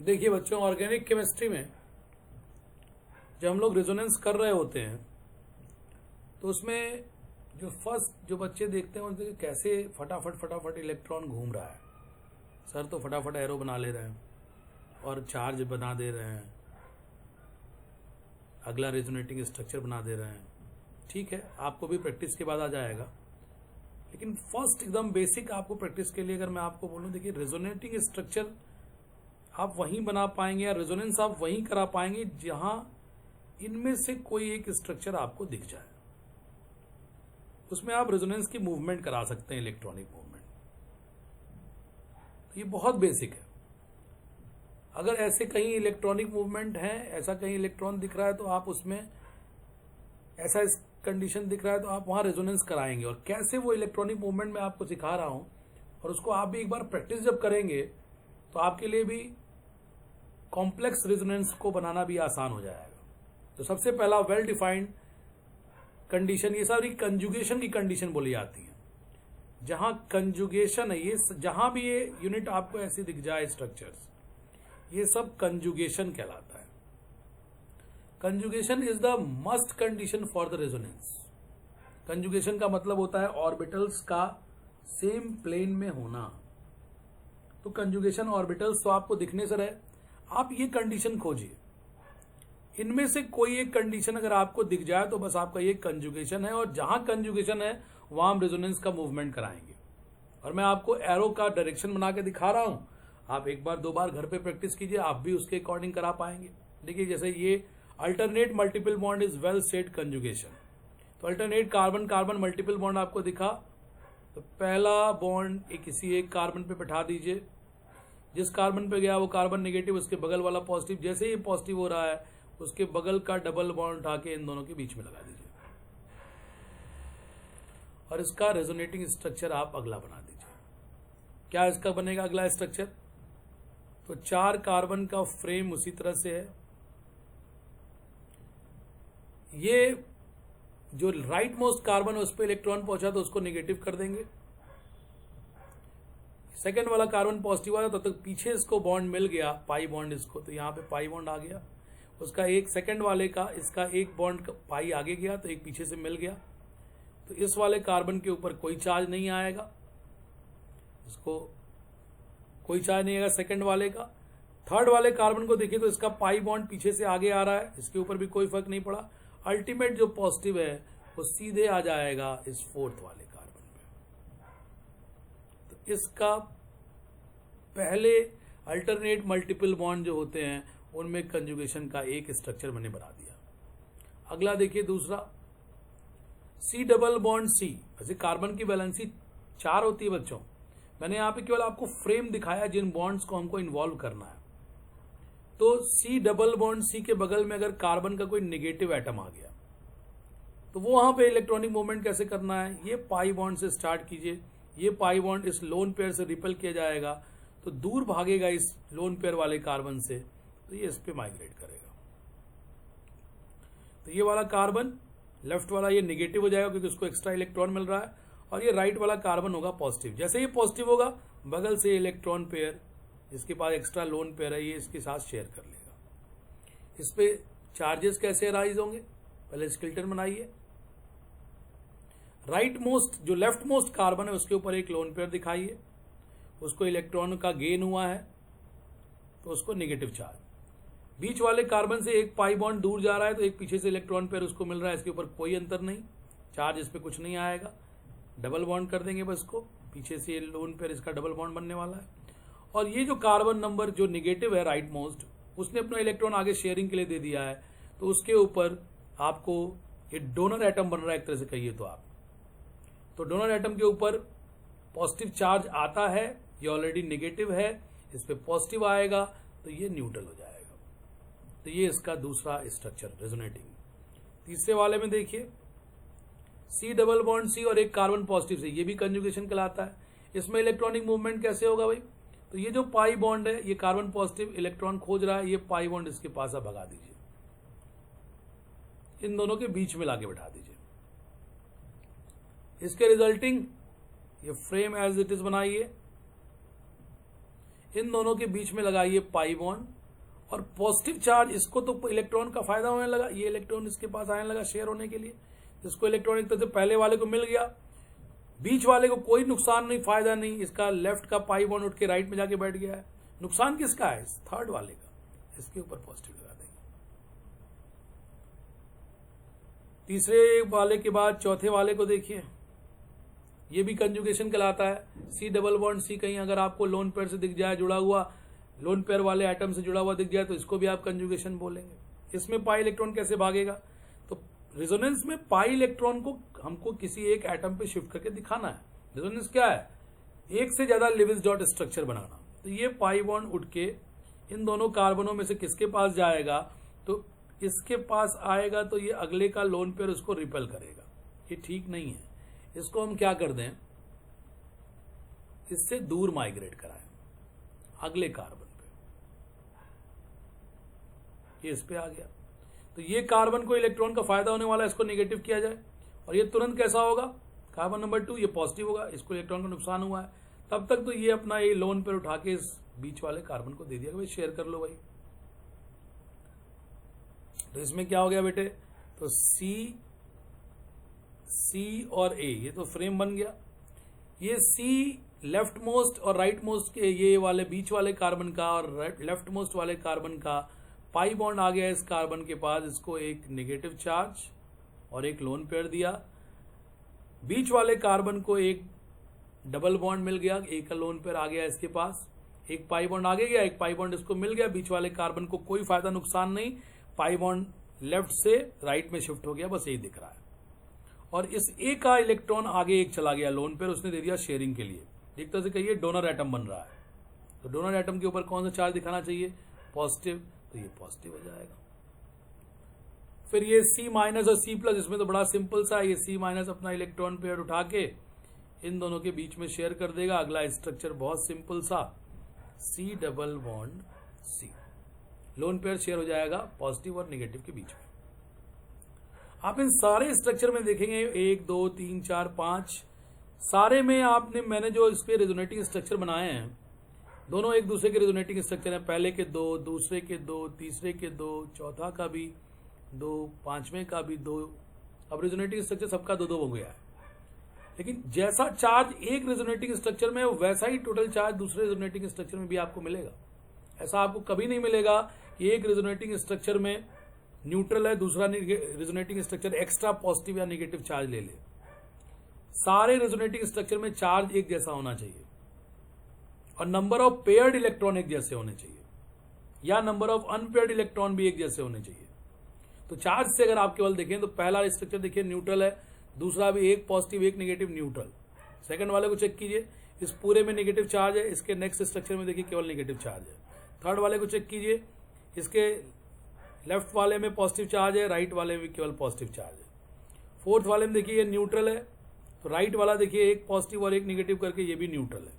देखिए बच्चों, organic chemistry में जब हम लोग रेजोनेंस कर रहे होते हैं तो उसमें जो फर्स्ट जो बच्चे देखते हैं उनसे कैसे फटाफट फटाफट इलेक्ट्रॉन घूम रहा है। सर तो फटाफट एरो बना ले रहे हैं और चार्ज बना दे रहे हैं, अगला रेजोनेटिंग स्ट्रक्चर बना दे रहे हैं। ठीक है, आपको भी प्रैक्टिस के बाद आ जाएगा, लेकिन फर्स्ट एकदम बेसिक आपको प्रैक्टिस के लिए अगर मैं आपको बोलूं, देखिए रेजोनेटिंग स्ट्रक्चर आप वहीं बना पाएंगे या रेजोनेंस आप वहीं करा पाएंगे जहां इनमें से कोई एक स्ट्रक्चर आपको दिख जाए। उसमें आप रेजोनेंस की मूवमेंट करा सकते हैं, इलेक्ट्रॉनिक मूवमेंट। तो ये बहुत बेसिक है। अगर ऐसे कहीं इलेक्ट्रॉनिक मूवमेंट है, ऐसा कहीं इलेक्ट्रॉन दिख रहा है तो आप उसमें ऐसा कंडीशन दिख रहा है तो आप वहां रेजोनेंस कराएंगे। और कैसे वो इलेक्ट्रॉनिक मूवमेंट मैं आपको सिखा रहा हूं, और उसको आप भी एक बार प्रैक्टिस जब करेंगे तो आपके लिए भी कॉम्प्लेक्स रेजोनेंस को बनाना भी आसान हो जाएगा। तो सबसे पहला वेल डिफाइंड कंडीशन, ये सारी कंजुगेशन की कंडीशन बोली जाती है। जहां कंजुगेशन है, ये जहां भी ये यूनिट आपको ऐसी दिख जाए स्ट्रक्चर्स, ये सब कंजुगेशन कहलाता है। Conjugation is the must condition for the resonance. Conjugation का मतलब होता है ऑर्बिटल्स का सेम प्लेन में होना। तो कंजुगेशन ऑर्बिटल्स तो आपको दिखने से रहे, आप ये कंडीशन खोजिए। इनमें से कोई एक कंडीशन अगर आपको दिख जाए तो बस आपका ये कंजुगेशन है, और जहां कंजुगेशन है वहां हम रेजोनेंस का मूवमेंट कराएंगे। और मैं आपको एरो का डायरेक्शन बना के दिखा रहा हूं, आप एक बार दो बार घर पे प्रैक्टिस कीजिए, आप भी उसके अकॉर्डिंग करा पाएंगे। देखिए जैसे ये alternate multiple bond is well set conjugation. तो alternate carbon carbon multiple bond आपको दिखा, तो पहला बॉन्ड किसी एक कार्बन पे बैठा दीजिए। जिस कार्बन पे गया वो कार्बन नेगेटिव, उसके बगल वाला पॉजिटिव। जैसे ही पॉजिटिव हो रहा है उसके बगल का डबल बॉन्ड उठा के इन दोनों के बीच में लगा दीजिए, और इसका रेजोनेटिंग स्ट्रक्चर आप अगला बना दीजिए। क्या इसका बनेगा अगला स्ट्रक्चर? तो 4 कार्बन का फ्रेम उसी तरह से है। ये जो राइट मोस्ट कार्बन है उस पर इलेक्ट्रॉन पहुंचा तो उसको नेगेटिव कर देंगे। सेकेंड वाला कार्बन पॉजिटिव आया, तब तक पीछे इसको बॉन्ड मिल गया, पाई बॉन्ड इसको, तो यहां पे पाई बॉन्ड आ गया। उसका एक सेकंड वाले का इसका एक बॉन्ड पाई आगे गया तो एक पीछे से मिल गया। तो इस वाले कार्बन के ऊपर कोई चार्ज नहीं आएगा, इसको कोई चार्ज नहीं आएगा सेकंड वाले का। थर्ड वाले कार्बन को देखिए तो इसका पाई बॉन्ड पीछे से आगे आ रहा है, इसके ऊपर भी कोई फर्क नहीं पड़ा। अल्टीमेट जो पॉजिटिव है वो सीधे आ जाएगा इस फोर्थ वाले कार्बन पे। तो इसका पहले अल्टरनेट मल्टीपल बॉन्ड जो होते हैं उनमें कंजुगेशन का एक स्ट्रक्चर मैंने बना दिया। अगला देखिए दूसरा, सी डबल बॉन्ड सी। वैसे कार्बन की वैलेंसी 4 होती है बच्चों, मैंने यहां पे केवल आपको फ्रेम दिखाया जिन बॉन्ड्स को हमको इन्वॉल्व करना है। तो सी डबल बॉन्ड सी के बगल में अगर कार्बन का कोई नेगेटिव एटम आ गया तो वो वहां पे इलेक्ट्रॉनिक मूवमेंट कैसे करना है, ये पाई बॉन्ड से स्टार्ट कीजिए। ये पाई बॉन्ड इस लोन पेयर से रिपेल किया जाएगा तो दूर भागेगा इस लोन पेयर वाले कार्बन से, तो ये इस पे माइग्रेट करेगा। तो ये वाला कार्बन लेफ्ट वाला ये नेगेटिव हो जाएगा क्योंकि उसको एक्स्ट्रा इलेक्ट्रॉन मिल रहा है, और ये राइट वाला कार्बन होगा पॉजिटिव। जैसे ये पॉजिटिव होगा बगल से इलेक्ट्रॉन पेयर जिसके पास एक्स्ट्रा लोन पेयर है ये इसके साथ शेयर कर लेगा। इस पे चार्जेस कैसे अराइज होंगे, पहले स्केलेटन बनाइए। राइट मोस्ट जो लेफ्ट मोस्ट कार्बन है उसके ऊपर एक लोन पेयर दिखाइए, उसको इलेक्ट्रॉन का गेन हुआ है तो उसको नेगेटिव चार्ज। बीच वाले कार्बन से एक पाई बॉन्ड दूर जा रहा है तो एक पीछे से इलेक्ट्रॉन पेयर उसको मिल रहा है, इसके ऊपर कोई अंतर नहीं, चार्ज इस पे कुछ नहीं आएगा। डबल बॉन्ड कर देंगे बस को, पीछे से लोन पेयर इसका डबल बॉन्ड बनने वाला है। और ये जो कार्बन नंबर जो नेगेटिव है राइट मोस्ट, उसने अपना इलेक्ट्रॉन आगे शेयरिंग के लिए दे दिया है, तो उसके ऊपर आपको ये डोनर एटम बन रहा है एक तरह से कहिए तो आप। तो डोनर एटम के ऊपर पॉजिटिव चार्ज आता है, ये ऑलरेडी नेगेटिव है, इस पे पॉजिटिव आएगा तो ये न्यूट्रल हो जाएगा। तो ये इसका दूसरा स्ट्रक्चर रेजोनेटिंग। तीसरे वाले में देखिए सी डबल बॉन्ड सी और एक कार्बन पॉजिटिव से, ये भी कंजुगेशन कहलाता है। इसमें इलेक्ट्रॉनिक मूवमेंट कैसे होगा भाई, तो ये जो पाई बॉन्ड है ये कार्बन पॉजिटिव इलेक्ट्रॉन खोज रहा है, ये पाई बॉन्ड इसके पास आप भगा दीजिए, इन दोनों के बीच में लाके बैठा दीजिए। इसके रिजल्टिंग ये फ्रेम एज इट इज बनाइए। इन दोनों के बीच में लगाइए पाई बॉन्ड, और पॉजिटिव चार्ज इसको तो इलेक्ट्रॉन का फायदा होने लगा, ये इलेक्ट्रॉन इसके पास आने लगा शेयर होने के लिए, जिसको इलेक्ट्रॉन एक तरह से पहले वाले को मिल गया, बीच वाले को कोई नुकसान नहीं, फायदा नहीं, इसका लेफ्ट का पाई बॉन्ड उठ के राइट में जाके बैठ गया है। नुकसान किसका है? थर्ड वाले का, इसके ऊपर पॉजिटिव लगा देंगे। तीसरे वाले के बाद चौथे वाले को देखिए, ये भी कंजुगेशन कहलाता है। सी डबल बॉन्ड सी कहीं अगर आपको लोन पेयर से दिख जाए जुड़ा हुआ, लोन पेयर वाले एटम से जुड़ा हुआ दिख जाए तो इसको भी आप कंजुगेशन बोलेंगे। इसमें पाई इलेक्ट्रॉन कैसे भागेगा? तो रेजोनेंस में पाई इलेक्ट्रॉन को हमको किसी एक एटम पे शिफ्ट करके दिखाना है। रेजोनेंस क्या है? एक से ज्यादा लेविस डॉट स्ट्रक्चर बनाना। तो ये पाई बॉन्ड उठ के इन दोनों कार्बनों में से किसके पास जाएगा? तो इसके पास आएगा, तो ये अगले का लोन पेयर उसको रिपेल करेगा। ये ठीक नहीं है, इसको हम क्या कर दें, इससे दूर माइग्रेट कराएं अगले कार्बन पे। ये इस पे आ गया, तो ये कार्बन को इलेक्ट्रॉन का फायदा होने वाला है, इसको नेगेटिव किया जाए, और ये तुरंत कैसा होगा? कार्बन नंबर 2 ये पॉजिटिव होगा, इसको इलेक्ट्रॉन का नुकसान हुआ है। तब तक तो ये अपना ये लोन पेयर उठा के इस बीच वाले कार्बन को दे दिया, भाई शेयर कर लो भाई। तो इसमें क्या हो गया बेटे? तो सी और ए, ये तो फ्रेम बन गया। ये सी लेफ्ट मोस्ट और राइट मोस्ट के, ये वाले बीच वाले कार्बन का और लेफ्ट मोस्ट वाले कार्बन का पाई बॉन्ड आ गया इस कार्बन के पास, इसको एक नेगेटिव चार्ज और एक लोन पेयर दिया। बीच वाले कार्बन को एक डबल बॉन्ड मिल गया, एक का लोन पेयर आ गया इसके पास, एक पाई बॉन्ड आगे गया, एक पाई बॉन्ड इसको मिल गया। बीच वाले कार्बन को कोई फायदा नुकसान नहीं, पाई बॉन्ड लेफ्ट से राइट में शिफ्ट हो गया, बस यही दिख रहा है। और इस ए का इलेक्ट्रॉन आगे एक चला गया लोन पेयर, उसने दे दिया शेयरिंग के लिए। एक तरह से कहिए डोनर एटम बन रहा है। तो डोनर एटम के ऊपर कौन सा चार्ज दिखाना चाहिए? पॉजिटिव, तो ये पॉजिटिव हो जाएगा। फिर ये सी माइनस और सी प्लस, इसमें तो बड़ा सिंपल सा है, ये सी माइनस अपना इलेक्ट्रॉन पेयर उठा के इन दोनों के बीच में शेयर कर देगा। अगला स्ट्रक्चर बहुत सिंपल सा, C double bond C, lone pair share हो जाएगा पॉजिटिव और नेगेटिव के बीच में। आप इन सारे स्ट्रक्चर में देखेंगे 1 2 3 4 5 सारे में मैंने जो इस पे रेजोनेटिंग स्ट्रक्चर बनाए हैं, दोनों एक दूसरे के रेजोनेटिंग स्ट्रक्चर हैं। पहले के 2, दूसरे के 2, तीसरे के 2, चौथा का भी 2, पांचवें का भी 2। अब रेजोनेटिंग स्ट्रक्चर सबका 2 हो गया है, लेकिन जैसा चार्ज एक रेजोनेटिंग स्ट्रक्चर में वैसा ही टोटल चार्ज दूसरे रेजोनेटिंग स्ट्रक्चर में भी आपको मिलेगा। ऐसा आपको कभी नहीं मिलेगा कि एक रेजोनेटिंग स्ट्रक्चर में न्यूट्रल है, दूसरा रेजोनेटिंग स्ट्रक्चर एक्स्ट्रा पॉजिटिव या नेगेटिव चार्ज ले ले। सारे रेजोनेटिंग स्ट्रक्चर में चार्ज एक जैसा होना चाहिए और नंबर ऑफ पेयर्ड इलेक्ट्रॉन एक जैसे होने चाहिए, या नंबर ऑफ अनपेयर्ड इलेक्ट्रॉन भी एक जैसे होने चाहिए। तो चार्ज से अगर आप केवल देखें तो पहला स्ट्रक्चर देखिए न्यूट्रल है, दूसरा भी एक पॉजिटिव एक नेगेटिव न्यूट्रल। सेकंड वाले को चेक कीजिए, इस पूरे में नेगेटिव चार्ज है, इसके नेक्स्ट स्ट्रक्चर में देखिए केवल नेगेटिव चार्ज है। थर्ड वाले को चेक कीजिए, इसके लेफ्ट वाले में पॉजिटिव चार्ज है, राइट वाले में केवल पॉजिटिव चार्ज है। फोर्थ वाले में देखिए ये न्यूट्रल है, तो राइट वाला देखिए एक पॉजिटिव और एक नेगेटिव करके ये भी न्यूट्रल है।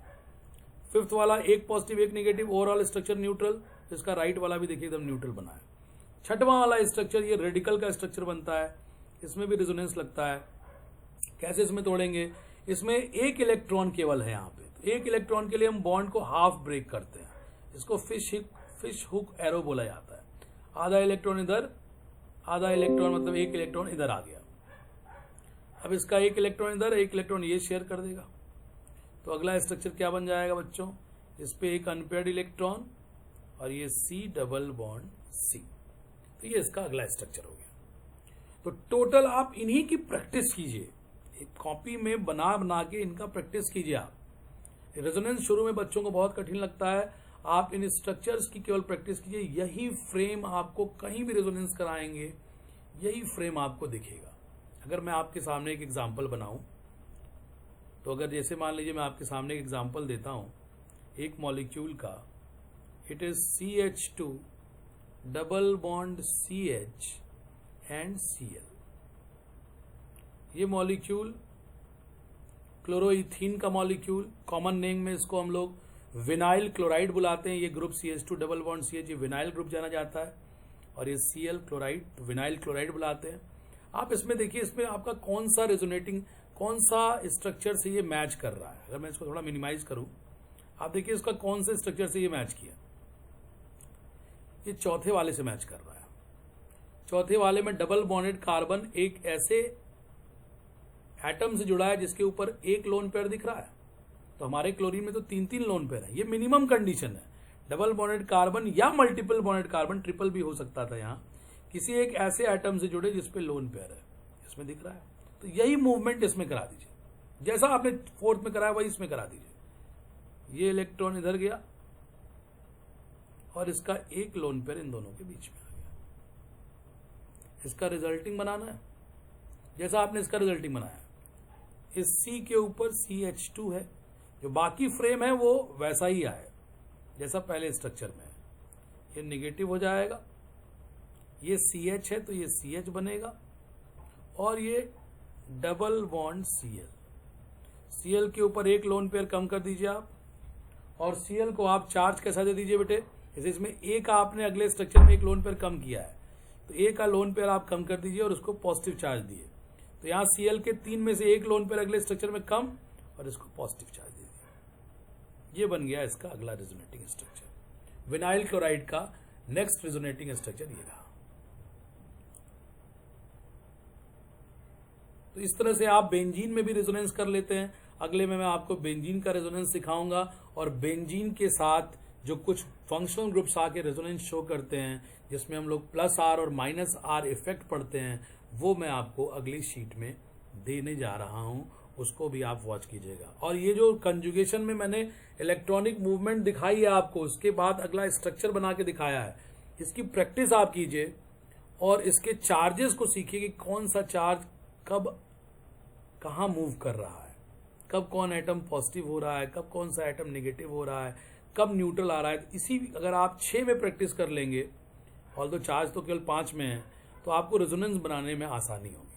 फिफ्थ वाला एक पॉजिटिव एक नेगेटिव, ओवरऑल स्ट्रक्चर न्यूट्रल, इसका राइट वाला भी देखिए एकदम न्यूट्रल बना है। छठवां वाला स्ट्रक्चर ये रेडिकल का स्ट्रक्चर बनता है, इसमें भी रेजोनेंस लगता है। कैसे इसमें तोड़ेंगे? इसमें एक इलेक्ट्रॉन केवल है यहाँ पे, तो एक इलेक्ट्रॉन के लिए हम बॉन्ड को हाफ ब्रेक करते हैं, इसको फिश हुक एरो बोला जाता है। आधा इलेक्ट्रॉन इधर, आधा इलेक्ट्रॉन मतलब एक इलेक्ट्रॉन इधर आ गया। अब इसका एक इलेक्ट्रॉन इधर, एक इलेक्ट्रॉन ये शेयर कर देगा। तो अगला स्ट्रक्चर क्या बन जाएगा बच्चों? इस पे एक अनपेयर्ड इलेक्ट्रॉन और ये सी डबल बॉन्ड सी, तो ये इसका अगला स्ट्रक्चर हो गया। तो टोटल आप इन्हीं की प्रैक्टिस कीजिए, एक कॉपी में बना बना के इनका प्रैक्टिस कीजिए आप। रेजोनेंस शुरू में बच्चों को बहुत कठिन लगता है, आप इन स्ट्रक्चर्स की केवल प्रैक्टिस कीजिए। यही फ्रेम आपको कहीं भी रेजोनेंस कराएंगे, यही फ्रेम आपको दिखेगा। अगर मैं आपके सामने एक एग्जाम्पल बनाऊं, तो अगर जैसे मान लीजिए मैं आपके सामने एक एग्जाम्पल देता हूं एक मॉलिक्यूल का, it is CH2 double bond CH and Cl। ये मॉलिक्यूल क्लोरोइथीन का मॉलिक्यूल, कॉमन नेम में इसको हम लोग विनाइल क्लोराइड बुलाते हैं। ये group CH2 double bond CH ये विनाइल ग्रुप जाना जाता है, और ये Cl क्लोराइड विनाइल क्लोराइड बुलाते हैं। आप इसमें देखिए, इसमें आपका कौन सा रेजोनेटिंग, कौन सा स्ट्रक्चर से ये मैच कर रहा है। अगर मैं इसको थोड़ा मिनिमाइज करूं, आप देखिए इसका कौन से स्ट्रक्चर से ये मैच किया, ये चौथे वाले से मैच कर रहा है। चौथे वाले में डबल बॉन्डेड कार्बन एक ऐसे एटम से जुड़ा है जिसके ऊपर एक लोन पेयर दिख रहा है। तो हमारे क्लोरीन में तो 3-3 लोन पेयर है, ये मिनिमम कंडीशन है। डबल बॉन्डेड कार्बन या मल्टीपल बॉन्डेड कार्बन, ट्रिपल भी हो सकता था यहाँ, किसी एक ऐसे एटम से जुड़े जिसपे लोन पेयर है, इसमें दिख रहा है। तो यही मूवमेंट इसमें करा दीजिए, जैसा आपने फोर्थ में कराया वही इसमें करा दीजिए। ये इलेक्ट्रॉन इधर गया और इसका एक लोन पेयर इन दोनों के बीच में आ गया। इसका रिजल्टिंग बनाना है, जैसा आपने इसका रिजल्टिंग बनाया। इस C के ऊपर CH2 है, जो बाकी फ्रेम है वो वैसा ही आए जैसा पहले स्ट्रक्चर में है। ये निगेटिव हो जाएगा, ये CH है तो ये CH बनेगा, और ये डबल बॉन्ड Cl के ऊपर एक लोन पेयर कम कर दीजिए आप, और Cl को आप चार्ज कैसा दे दीजिए बेटे, जैसे इसमें A का आपने अगले स्ट्रक्चर में एक लोन पेयर कम किया है, तो A का लोन पेयर आप कम कर दीजिए और उसको पॉजिटिव चार्ज दिए। तो यहाँ Cl के 3 में से एक लोन पेयर अगले स्ट्रक्चर में कम और इसको पॉजिटिव चार्ज दे दिया। ये बन गया इसका अगला रेजोनेटिंग स्ट्रक्चर। विनाइल क्लोराइड का नेक्स्ट रेजोनेटिंग स्ट्रक्चर ये रहा। तो इस तरह से आप बेंजीन में भी रेजोनेंस कर लेते हैं। अगले में मैं आपको बेंजीन का रेजोनेंस सिखाऊंगा, और बेंजीन के साथ जो कुछ फंक्शनल ग्रुप्स आके रेजोनेंस शो करते हैं, जिसमें हम लोग +R और -R इफेक्ट पढ़ते हैं, वो मैं आपको अगली शीट में देने जा रहा हूं, उसको भी आप वॉच कीजिएगा। और ये जो कंजुगेशन में मैंने इलेक्ट्रॉनिक मूवमेंट दिखाई है आपको, उसके बाद अगला स्ट्रक्चर बना के दिखाया है, इसकी प्रैक्टिस आप कीजिए और इसके चार्जेस को सीखिए कि कौन सा चार्ज कब कहाँ मूव कर रहा है, कब कौन एटम पॉजिटिव हो रहा है, कब कौन सा एटम नेगेटिव हो रहा है, कब न्यूट्रल आ रहा है। इसी अगर आप 6 में प्रैक्टिस कर लेंगे, ऑल्दो चार्ज तो केवल 5 में है, तो आपको रेजोनेंस बनाने में आसानी होगी।